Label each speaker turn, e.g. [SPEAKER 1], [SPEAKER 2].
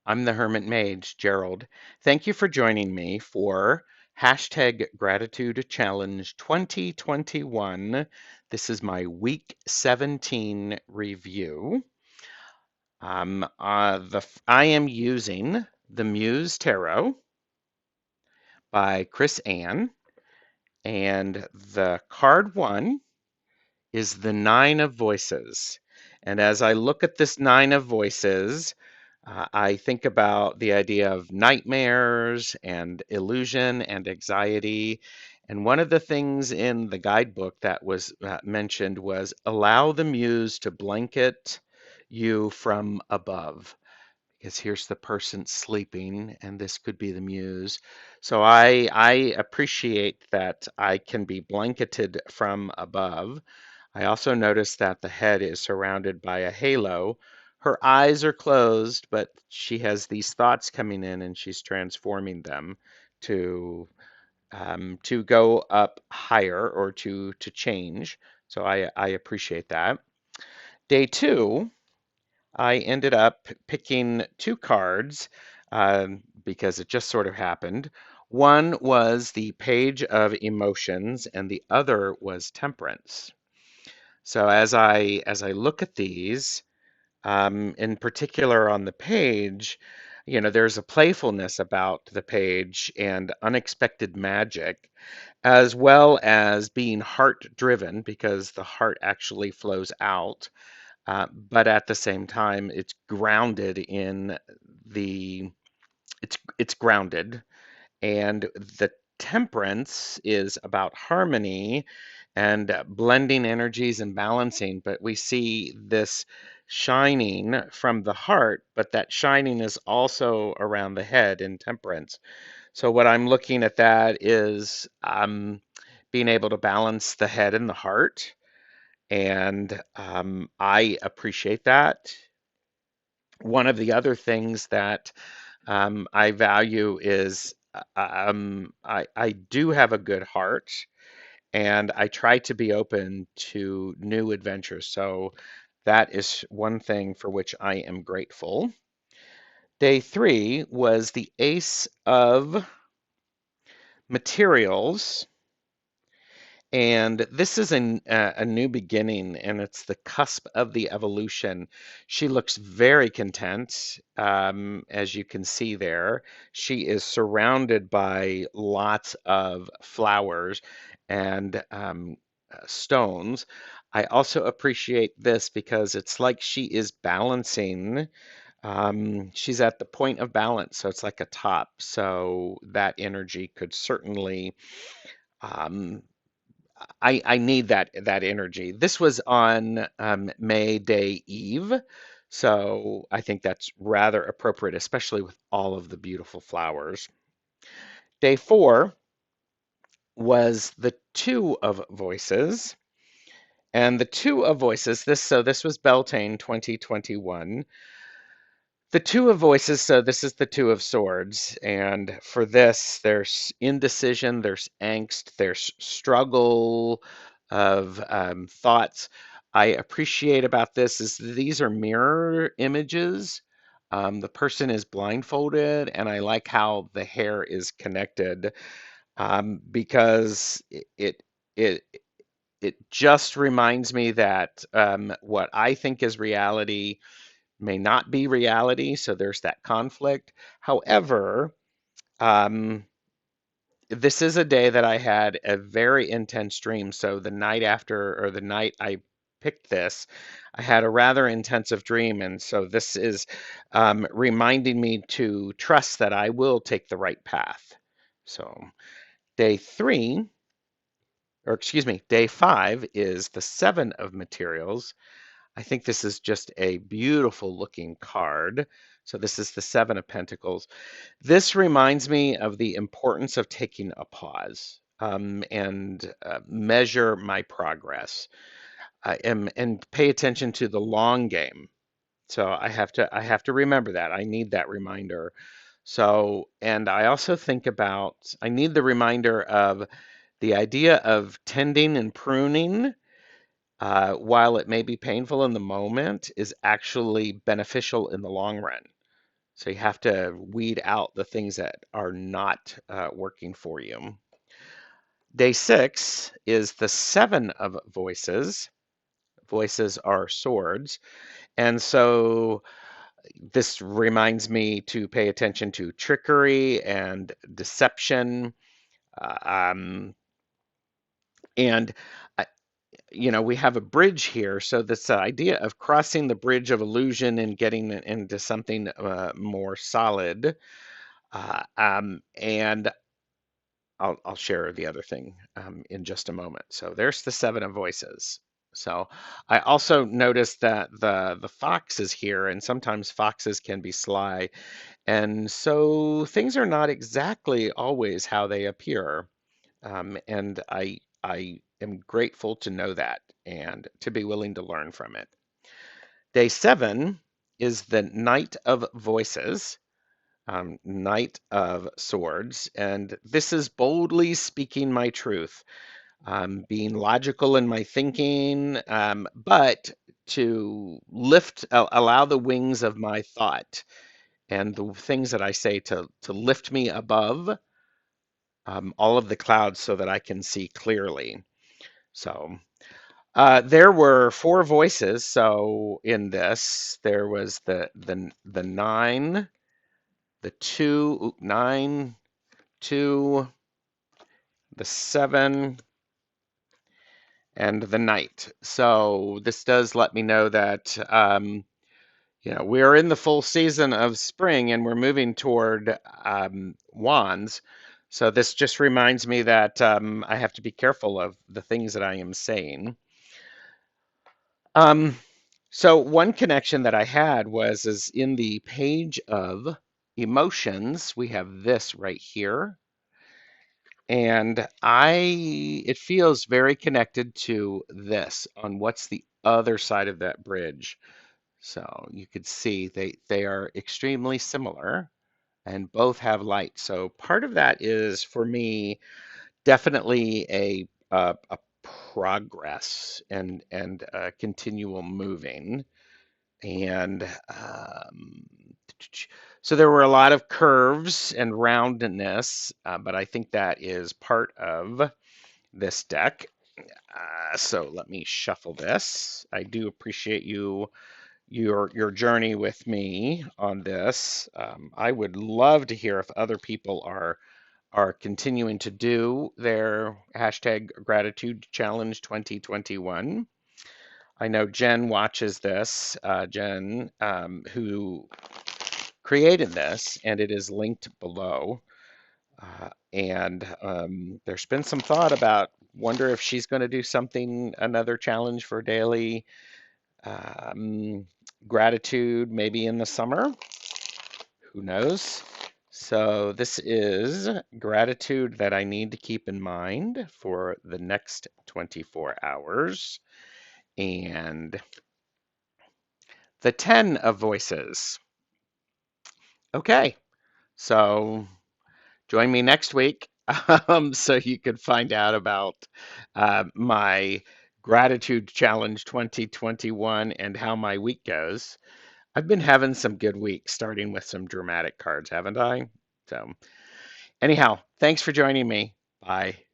[SPEAKER 1] I'm the Hermit Mage, Gerald. Thank you for joining me for hashtag Gratitude Challenge 2021. This is my week 17 review. I am using the Muse Tarot by Chris Ann, and the card one is the Nine of Voices. And as I look at this Nine of Voices, I think about the idea of nightmares and illusion and anxiety. And one of the things in the guidebook that was mentioned was allow the muse to blanket you from above. Because here's the person sleeping, and this could be the muse. So I appreciate that I can be blanketed from above. I also notice that the head is surrounded by a halo. Her eyes are closed, but she has these thoughts coming in and she's transforming them to to go up higher or to change. So I appreciate that. Day two, I ended up picking two cards because it just sort of happened. One was the Page of Emotions, and the other was Temperance. So as I look at these, in particular on the page, there's a playfulness about the page and unexpected magic, as well as being heart driven because the heart actually flows out. But at the same time, it's grounded in the it's grounded, and the temperance is about harmony and blending energies and balancing. But we see this shining from the heart, but that shining is also around the head in temperance. So what I'm looking at that is being able to balance the head and the heart, and I appreciate that. One of the other things that I value is I do have a good heart, and I try to be open to new adventures. So that is one thing for which I am grateful. Day three was the Ace of Materials. And this is a new beginning, and it's the cusp of the evolution. She looks very content, as you can see there. She is surrounded by lots of flowers and stones. I also appreciate this because it's like she is balancing. She's at the point of balance, so it's like a top. So that energy could certainly um, I need that energy. This was on May Day Eve, so I think that's rather appropriate, especially with all of the beautiful flowers. Day four was the Two of Voices, and the Two of Voices. This was Beltane 2021. The Two of Voices, so this is the Two of Swords, and for this, there's indecision, there's angst, there's struggle of thoughts. I appreciate about this is these are mirror images. The person is blindfolded, and I like how the hair is connected because it it just reminds me that what I think is reality may not be reality, so there's that conflict. However, um, this is a day that I had a very intense dream. So the night after, or the night I picked this, I had a rather intensive dream. And so this is reminding me to trust that I will take the right path. So day three, or excuse me, day five is the Seven of Materials. I think this is just a beautiful looking card. So this is the Seven of Pentacles. This reminds me of the importance of taking a pause and measure my progress and pay attention to the long game. So I have to remember that. I need that reminder. So, and I also think about I need the reminder of the idea of tending and pruning, while it may be painful in the moment, is actually beneficial in the long run. So you have to weed out the things that are not working for you. Day 6 is the 7 of voices. Voices are swords. And so this reminds me to pay attention to trickery and deception. Uh, um, and we have a bridge here. So this idea of crossing the bridge of illusion and getting into something more solid. And I'll share the other thing in just a moment. So there's the 7 of voices. So I also noticed that the fox is here, and sometimes foxes can be sly, and so things are not exactly always how they appear. And I am grateful to know that and to be willing to learn from it. Day 7 is the Knight of Voices, Knight of Swords, and this is boldly speaking my truth, being logical in my thinking, but to allow the wings of my thought and the things that I say to lift me above all of the clouds so that I can see clearly. So there were 4 voices. So in this, there was the 9, the 2, 9, 2, the 7, and the Knight. So this does let me know that we're in the full season of spring and we're moving toward wands. So this just reminds me that I have to be careful of the things that I am saying. Um, so one connection that I had is in the page of emotions. We have this right here. And it feels very connected to this on what's the other side of that bridge. So you could see they are extremely similar and both have light. So part of that is for me definitely a progress and continual moving. And so there were a lot of curves and roundness, but I think that is part of this deck. So let me shuffle this. I do appreciate your journey with me on this. I would love to hear if other people are continuing to do their hashtag gratitude challenge 2021. I know Jen watches this, Jen, who created this, and it is linked below. And there's been some thought about wonder if she's going to do another challenge for daily gratitude, maybe in the summer. Who knows? So this is gratitude that I need to keep in mind for the next 24 hours. And the 10 of voices. Okay, so join me next week so you can find out about my gratitude challenge 2021 and how my week goes. I've been having some good weeks, starting with some dramatic cards, haven't I? So, anyhow, thanks for joining me. Bye.